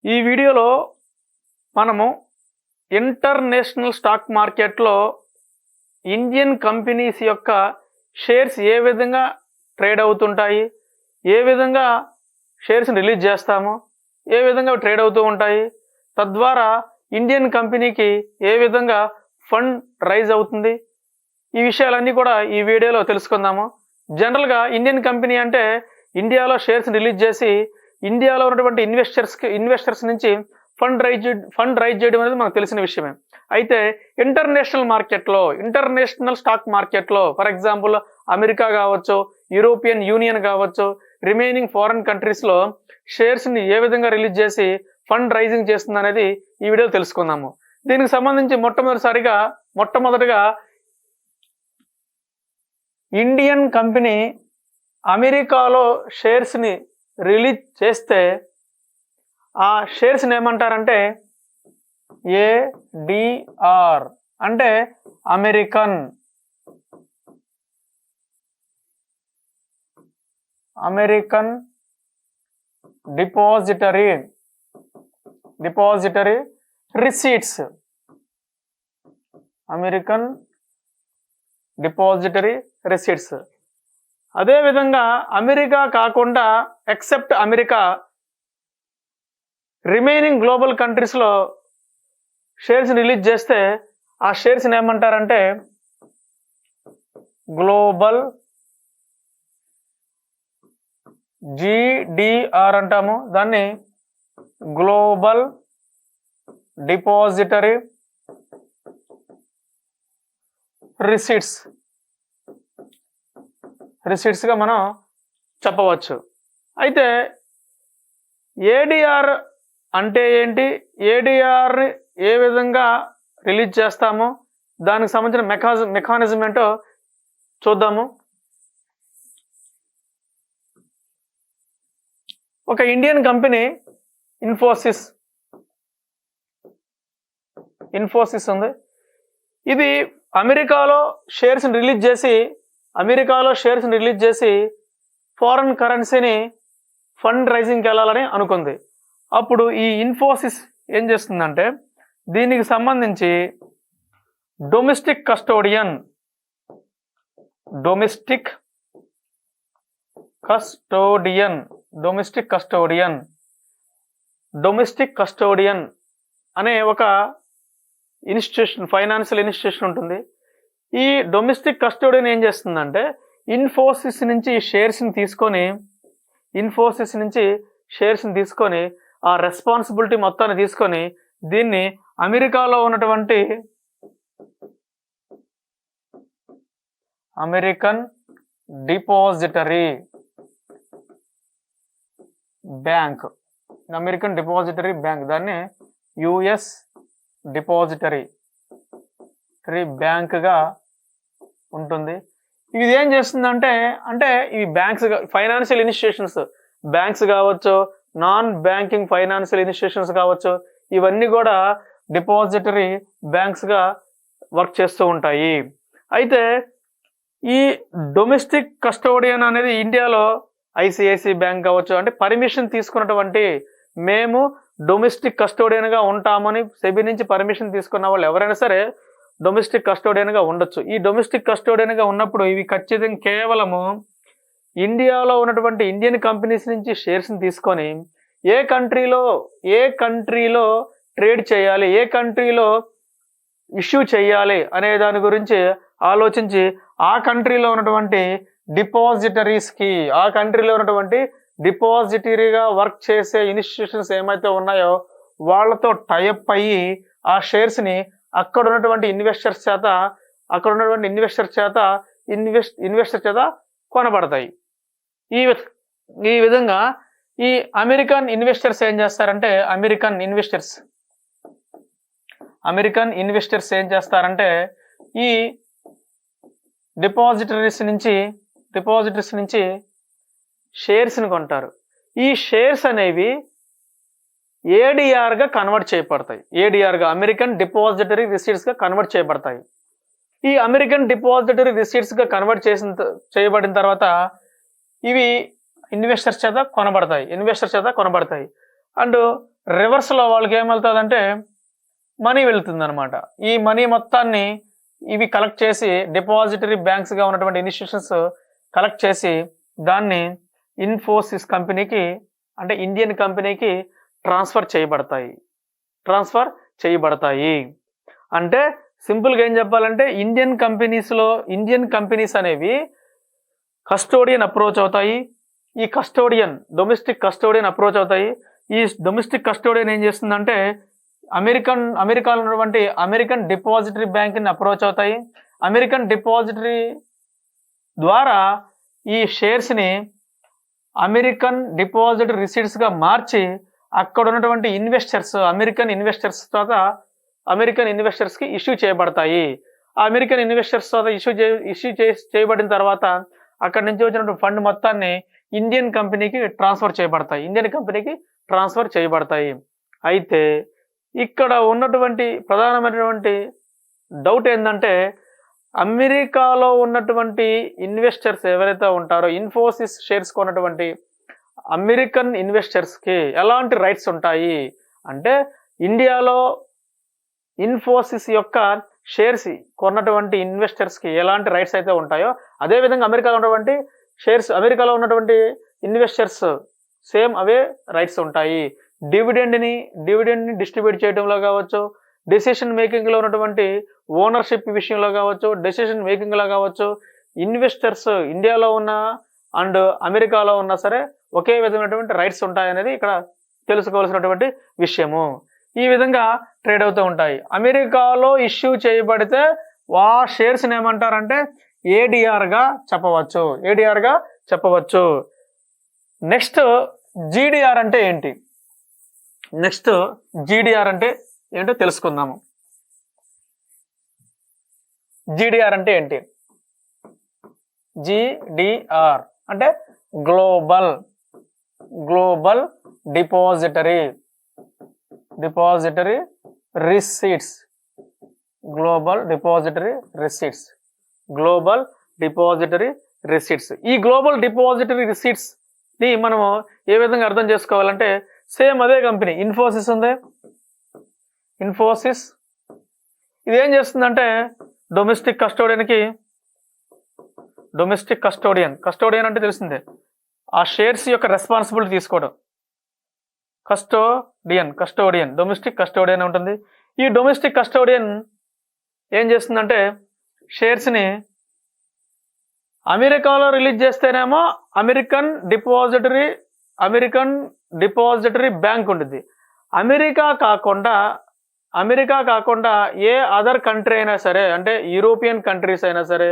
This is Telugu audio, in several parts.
ఈ వీడియోలో మనము ఇంటర్నేషనల్ స్టాక్ మార్కెట్లో ఇండియన్ కంపెనీస్ యొక్క షేర్స్ ఏ విధంగా ట్రేడ్ అవుతుంటాయి, ఏ విధంగా షేర్స్ రిలీజ్ చేస్తాము, ఏ విధంగా ట్రేడ్ అవుతూ ఉంటాయి, తద్వారా ఇండియన్ కంపెనీకి ఏ విధంగా ఫండ్ రైజ్ అవుతుంది, ఈ విషయాలన్నీ కూడా ఈ వీడియోలో తెలుసుకుందాము. జనరల్గా ఇండియన్ కంపెనీ అంటే ఇండియాలో షేర్స్ రిలీజ్ చేసి ఇండియాలో ఉన్నటువంటి ఇన్వెస్టర్స్ నుంచి ఫండ్ రైజ్ చేయడం అనేది మనకు తెలిసిన విషయమే. అయితే ఇంటర్నేషనల్ స్టాక్ మార్కెట్లో ఫర్ ఎగ్జాంపుల్ అమెరికా కావచ్చు, యూరోపియన్ యూనియన్ కావచ్చు, రిమైనింగ్ ఫారెన్ కంట్రీస్లో షేర్స్ని ఏ విధంగా రిలీజ్ చేసి ఫండ్ రైజింగ్ చేస్తుంది అనేది ఈ వీడియోలో తెలుసుకుందాము. దీనికి సంబంధించి మొట్టమొదటిగా ఇండియన్ కంపెనీ అమెరికాలో షేర్స్ని రిలీజ్ చేస్తే ఆ షేర్స్ని ఏమంటారంటే ఏడిఆర్ అంటే American depository receipts. American depository receipts. అదేవిధంగా అమెరికా కాకుండా ఎక్సెప్ట్ అమెరికా రిమైనింగ్ గ్లోబల్ కంట్రీస్లో షేర్స్ రిలీజ్ చేస్తే ఆ షేర్స్ని ఏమంటారంటే గ్లోబల్ జీడిఆర్ అంటాము. దాన్ని గ్లోబల్ డిపాజిటరీ రిసీట్స్గా మనం చెప్పవచ్చు. అయితే ఏడిఆర్ అంటే ఏంటి, ఏడిఆర్ని ఏ విధంగా రిలీజ్ చేస్తామో దానికి సంబంధించిన మెకానిజం ఏంటో చూద్దాము. ఒక ఇండియన్ కంపెనీ ఇన్ఫోసిస్ ఉంది. ఇది అమెరికాలో షేర్స్ని రిలీజ్ చేసి ఫారెన్ కరెన్సీని ఫండ్ రైజింగ్కి వెళ్ళాలని అనుకుంది. అప్పుడు ఈ ఇన్ఫోసిస్ ఏం చేస్తుందంటే దీనికి సంబంధించి డొమెస్టిక్ కస్టోడియన్ అనే ఒక ఫైనాన్షియల్ ఇన్స్టిట్యూషన్ ఉంటుంది. ఈ డొమెస్టిక్ కస్టోడియన్ ఏం చేస్తుందంటే ఇన్ఫోసిస్ నుంచి షేర్స్ని తీసుకొని ఆ రెస్పాన్సిబిలిటీ మొత్తాన్ని తీసుకొని దీన్ని అమెరికాలో ఉన్నటువంటి అమెరికన్ డిపాజిటరీ బ్యాంక్ దాన్ని యుఎస్ డిపాజిటరీ బ్యాంక్గా ఉంటుంది. ఇది ఏం చేస్తుందంటే ఈ బ్యాంక్స్, ఫైనాన్షియల్ ఇన్స్టిట్యూషన్స్, బ్యాంక్స్ కావచ్చు, నాన్ బ్యాంకింగ్ ఫైనాన్షియల్ ఇన్స్టిట్యూషన్స్ కావచ్చు, ఇవన్నీ కూడా డిపాజిటరీ బ్యాంక్స్గా వర్క్ చేస్తూ ఉంటాయి. అయితే ఈ డొమెస్టిక్ కస్టోడియన్ అనేది ఇండియాలో ఐసిఐసిఐ బ్యాంక్ కావచ్చు, అంటే పర్మిషన్ తీసుకున్నటువంటి, మేము డొమెస్టిక్ కస్టోడియన్గా ఉంటామని సెబీ నుంచి పర్మిషన్ తీసుకున్న వాళ్ళు ఎవరైనా సరే డొమెస్టిక్ కస్టోడియన్గా ఉండొచ్చు. ఈ డొమెస్టిక్ కస్టోడియన్గా ఉన్నప్పుడు ఇవి ఖచ్చితంగా కేవలము ఇండియాలో ఉన్నటువంటి ఇండియన్ కంపెనీస్ నుంచి షేర్స్ని తీసుకొని ఏ కంట్రీలో ట్రేడ్ చేయాలి, ఏ కంట్రీలో ఇష్యూ చేయాలి అనే దాని గురించి ఆలోచించి ఆ కంట్రీలో ఉన్నటువంటి డిపాజిటరీగా వర్క్ చేసే ఇన్స్టిట్యూషన్స్ ఏమైతే ఉన్నాయో వాళ్ళతో టైఅప్ అయ్యి ఆ షేర్స్ని అక్కడ ఉన్నటువంటి ఇన్వెస్టర్స్ చేత కొనబడతాయి. ఈ విధంగా ఈ అమెరికన్ ఇన్వెస్టర్స్ ఏం చేస్తారంటే ఈ డిపాజిటరీస్ నుంచి షేర్స్ని కొంటారు. ఈ షేర్స్ అనేవి ఏడిఆర్గా కన్వర్ట్ చేయబడతాయి. అమెరికన్ డిపాజిటరీ రిసీట్స్గా కన్వర్ట్ చేయబడతాయి. ఈ అమెరికన్ డిపాజిటరీ రిసీట్స్గా కన్వర్ట్ చేయబడిన తర్వాత ఇవి ఇన్వెస్టర్స్ చేత కొనబడతాయి. అండ్ రివర్స్లో వాళ్ళకి ఏం వెళ్తుందంటే మనీ వెళ్తుంది అనమాట. ఈ మనీ మొత్తాన్ని ఇవి కలెక్ట్ చేసి డిపాజిటరీ బ్యాంక్స్గా ఉన్నటువంటి ఇన్స్టిట్యూషన్స్ కలెక్ట్ చేసి దాన్ని ఇన్ఫోసిస్ కంపెనీకి అంటే ఇండియన్ కంపెనీకి ట్రాన్స్ఫర్ చేయబడతాయి. అంటే సింపుల్గా ఏం చెప్పాలంటే ఇండియన్ కంపెనీస్ అనేవి కస్టోడియన్ అప్రోచ్ అవుతాయి. ఈ డొమెస్టిక్ కస్టోడియన్ అప్రోచ్ అవుతాయి. ఈ డొమెస్టిక్ కస్టోడియన్ ఏం చేస్తుందంటే అమెరికాలో ఉన్నటువంటి అమెరికన్ డిపాజిటరీ బ్యాంక్ని అప్రోచ్ అవుతాయి. అమెరికన్ డిపాజిటరీ ద్వారా ఈ షేర్స్ని అమెరికన్ డిపాజిటరీ రిసీట్స్గా మార్చి అక్కడ ఉన్నటువంటి అమెరికన్ ఇన్వెస్టర్స్కి ఇష్యూ చేయబడతాయి. ఆ అమెరికన్ ఇన్వెస్టర్స్ తర్వాత ఇష్యూ చేయబడిన తర్వాత అక్కడి నుంచి వచ్చినటువంటి ఫండ్ మొత్తాన్ని ఇండియన్ కంపెనీకి ట్రాన్స్ఫర్ చేయబడతాయి. అయితే ఇక్కడ ఉన్నటువంటి ప్రధానమైనటువంటి డౌట్ ఏంటంటే అమెరికాలో ఉన్నటువంటి ఇన్వెస్టర్స్ ఎవరైతే ఉంటారో ఇన్ఫోసిస్ షేర్స్ కొన్నటువంటి అమెరికన్ ఇన్వెస్టర్స్కి ఎలాంటి రైట్స్ ఉంటాయి అంటే ఇండియాలో ఇన్ఫోసిస్ యొక్క షేర్స్ కొన్నటువంటి ఇన్వెస్టర్స్కి ఎలాంటి రైట్స్ అయితే ఉంటాయో అదేవిధంగా అమెరికాలో ఉన్నటువంటి ఇన్వెస్టర్స్ సేమ్ అవే రైట్స్ ఉంటాయి. డివిడెండ్ని డిస్ట్రిబ్యూట్ చేయడంలో కావచ్చు, డెసిషన్ మేకింగ్లో ఉన్నటువంటి ఓనర్షిప్ విషయంలో కావచ్చు, ఇన్వెస్టర్స్ ఇండియాలో ఉన్న అండ్ అమెరికాలో ఉన్నా సరే ఒకే విధమైనటువంటి రైట్స్ ఉంటాయనేది ఇక్కడ తెలుసుకోవాల్సినటువంటి విషయము. ఈ విధంగా ట్రేడ్ అవుతూ ఉంటాయి. అమెరికాలో ఇష్యూ చేయబడితే ఆ షేర్స్ని ఏమంటారంటే ఏడిఆర్గా చెప్పవచ్చు. నెక్స్ట్ జీడిఆర్ అంటే ఏంటి? ఏంటో తెలుసుకుందాము. జీడిఆర్ అంటే ఏంటి? జీడిఆర్ అంటే గ్లోబల్ డిపాజిటరీ రిసీట్స్. ఈ గ్లోబల్ డిపాజిటరీ రిసీట్స్ ని మనము ఏ విధంగా అర్థం చేసుకోవాలంటే సేమ్ అదే కంపెనీ ఇన్ఫోసిస్ ఉంది. ఇది ఏం చేస్తుందంటే డొమెస్టిక్ కస్టోడియన్ అంటే తెలిసిందే ఆ షేర్స్ యొక్క రెస్పాన్సిబిలిటీ తీసుకోవడం. డొమెస్టిక్ కస్టోడియన్ ఉంటుంది. ఈ డొమెస్టిక్ కస్టోడియన్ ఏం చేస్తుందంటే షేర్స్ని అమెరికాలో రిలీజ్ చేస్తేనేమో అమెరికన్ డిపాజిటరీ బ్యాంక్ ఉంటుంది. అమెరికా కాకుండా ఏ అదర్ కంట్రీ అయినా సరే అంటే యూరోపియన్ కంట్రీస్ అయినా సరే,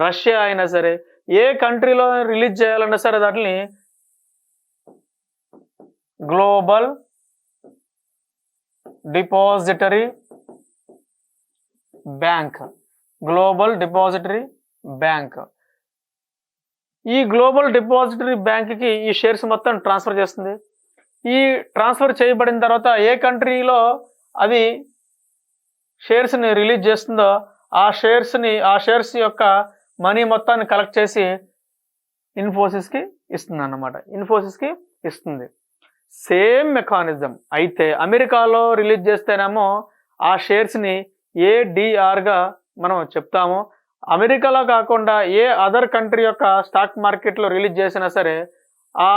రష్యా అయినా సరే, ఏ కంట్రీలో రిలీజ్ చేయాలన్నా సరే దాన్ని గ్లోబల్ డిపాజిటరీ బ్యాంక్. ఈ గ్లోబల్ డిపాజిటరీ బ్యాంక్కి ఈ షేర్స్ మొత్తం ట్రాన్స్ఫర్ చేస్తుంది. ఈ ట్రాన్స్ఫర్ చేయబడిన తర్వాత ఏ కంట్రీలో అది షేర్స్ని రిలీజ్ చేస్తుందో ఆ షేర్స్ యొక్క మనీ మొత్తాన్ని కలెక్ట్ చేసి ఇన్ఫోసిస్కి ఇస్తుంది. Same mechanism. అయితే అమెరికాలో రిలీజ్ చేస్తేనేమో ఆ షేర్స్ని ఏడిఆర్గా మనం చెప్తాము. అమెరికాలో కాకుండా ఏ అదర్ కంట్రీ యొక్క స్టాక్ మార్కెట్లో రిలీజ్ చేసినా సరే ఆ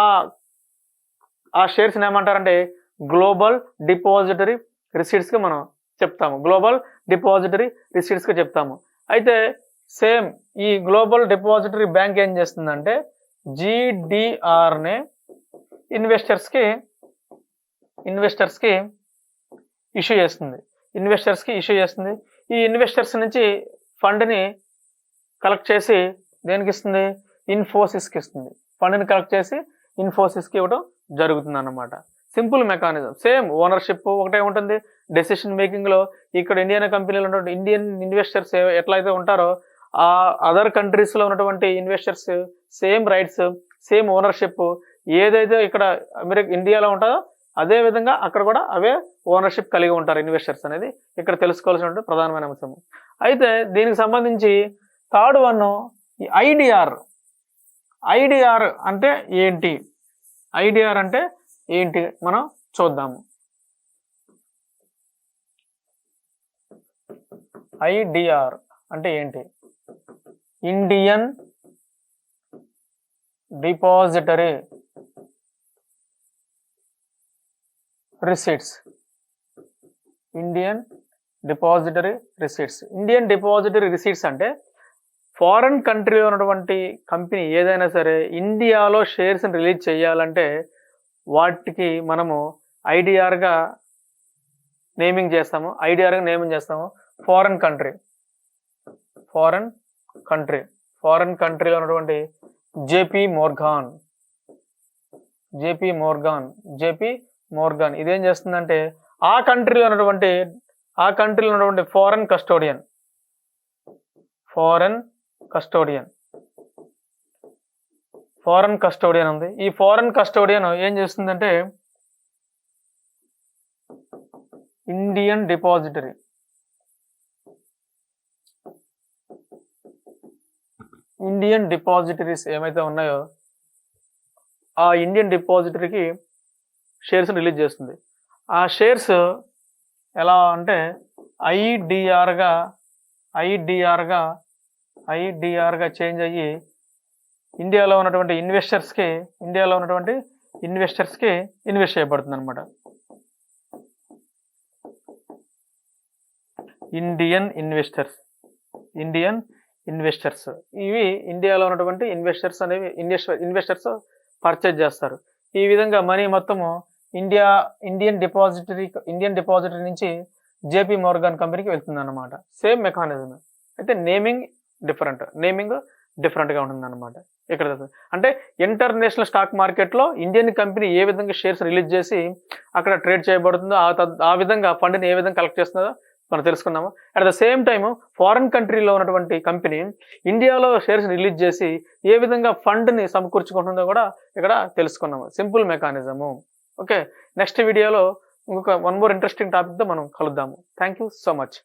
షేర్స్ని ఏమంటారంటే గ్లోబల్ డిపాజిటరీ రిసీట్స్గా మనం చెప్తాము. అయితే సేమ్ ఈ గ్లోబల్ డిపాజిటరీ బ్యాంక్ ఏం చేస్తుందంటే జీడిఆర్ని ఇన్వెస్టర్స్కి ఇష్యూ చేస్తుంది. ఈ ఇన్వెస్టర్స్ నుంచి ఫండ్ని కలెక్ట్ చేసి దేనికి ఇస్తుంది? ఇన్ఫోసిస్కి ఇస్తుంది. ఫండ్ని కలెక్ట్ చేసి ఇన్ఫోసిస్కి ఇవ్వడం జరుగుతుంది అన్నమాట. Simple mechanism. సేమ్ ఓనర్షిప్ ఒకటే ఉంటుంది. డెసిషన్ మేకింగ్లో ఇక్కడ ఇండియన్ కంపెనీలో ఉన్నటువంటి ఇండియన్ ఇన్వెస్టర్స్ ఎట్లయితే ఉంటారో ఆ అదర్ కంట్రీస్లో ఉన్నటువంటి investors same rights, same ownership ఏదైతే ఇక్కడ ఇండియాలో ఉంటుందో అదే విధంగా అక్కడ కూడా అవే ఓనర్షిప్ కలిగి ఉంటారు ఇన్వెస్టర్స్ అనేది ఇక్కడ తెలుసుకోవాల్సిన ప్రధానమైన అంశము. అయితే దీనికి సంబంధించి థర్డ్ వన్ ఈ ఐడిఆర్ అంటే ఏంటి? మనం చూద్దాము. ఐడిఆర్ అంటే ఏంటి? Indian depository receipts. Indian depository receipts. Indian depository receipts అంటే ఫారెన్ కంట్రీలో ఉన్నటువంటి కంపెనీ ఏదైనా సరే ఇండియాలో షేర్స్ని రిలీజ్ చేయాలంటే వాటికి మనము ఐడిఆర్గా నేమింగ్ చేస్తాము. ఫారెన్ కంట్రీలో ఉన్నటువంటి జేపీ మోర్గాన్ ఇదేం చేస్తుందంటే ఆ కంట్రీలో ఉన్నటువంటి ఫారెన్ కస్టోడియన్ ఉంది. ఈ ఫారెన్ కస్టోడియన్ ఏం చేస్తుందంటే ఇండియన్ డిపాజిటరీస్ ఏమైతే ఉన్నాయో ఆ ఇండియన్ డిపాజిటరీకి షేర్స్ రిలీజ్ చేస్తుంది. ఆ షేర్స్ ఎలా అంటే ఐడిఆర్గా చేంజ్ అయ్యి ఇండియాలో ఉన్నటువంటి ఇన్వెస్టర్స్కి ఇన్వెస్ట్ చేయబడుతుంది అనమాట. ఇండియన్ ఇన్వెస్టర్స్ ఇవి ఇండియాలో ఉన్నటువంటి ఇన్వెస్టర్స్ పర్చేజ్ చేస్తారు. ఈ విధంగా మనీ మొత్తము ఇండియన్ డిపాజిటరీ నుంచి జేపీ మోర్గాన్ కంపెనీకి వెళ్తుంది అనమాట. సేమ్ మెకానిజం, అయితే నేమింగ్ డిఫరెంట్గా ఉంటుంది అనమాట. ఇక్కడ అంటే ఇంటర్నేషనల్ స్టాక్ మార్కెట్లో ఇండియన్ కంపెనీ ఏ విధంగా షేర్స్ రిలీజ్ చేసి అక్కడ ట్రేడ్ చేయబడుతుందో ఆ విధంగా ఫండ్ని ఏ విధంగా కలెక్ట్ చేస్తుందో మనం తెలుసుకున్నాము. At the same time foreign కంట్రీలో ఉన్నటువంటి కంపెనీ ఇండియాలో షేర్స్ రిలీజ్ చేసి ఏ విధంగా ఫండ్ని సమకూర్చుకుంటుందో కూడా ఇక్కడ తెలుసుకున్నాము. Simple mechanism. ఓకే, నెక్స్ట్ వీడియోలో ఇంకొక 1 more ఇంట్రెస్టింగ్ టాపిక్తో మనం కలుద్దాము. Thank you so much.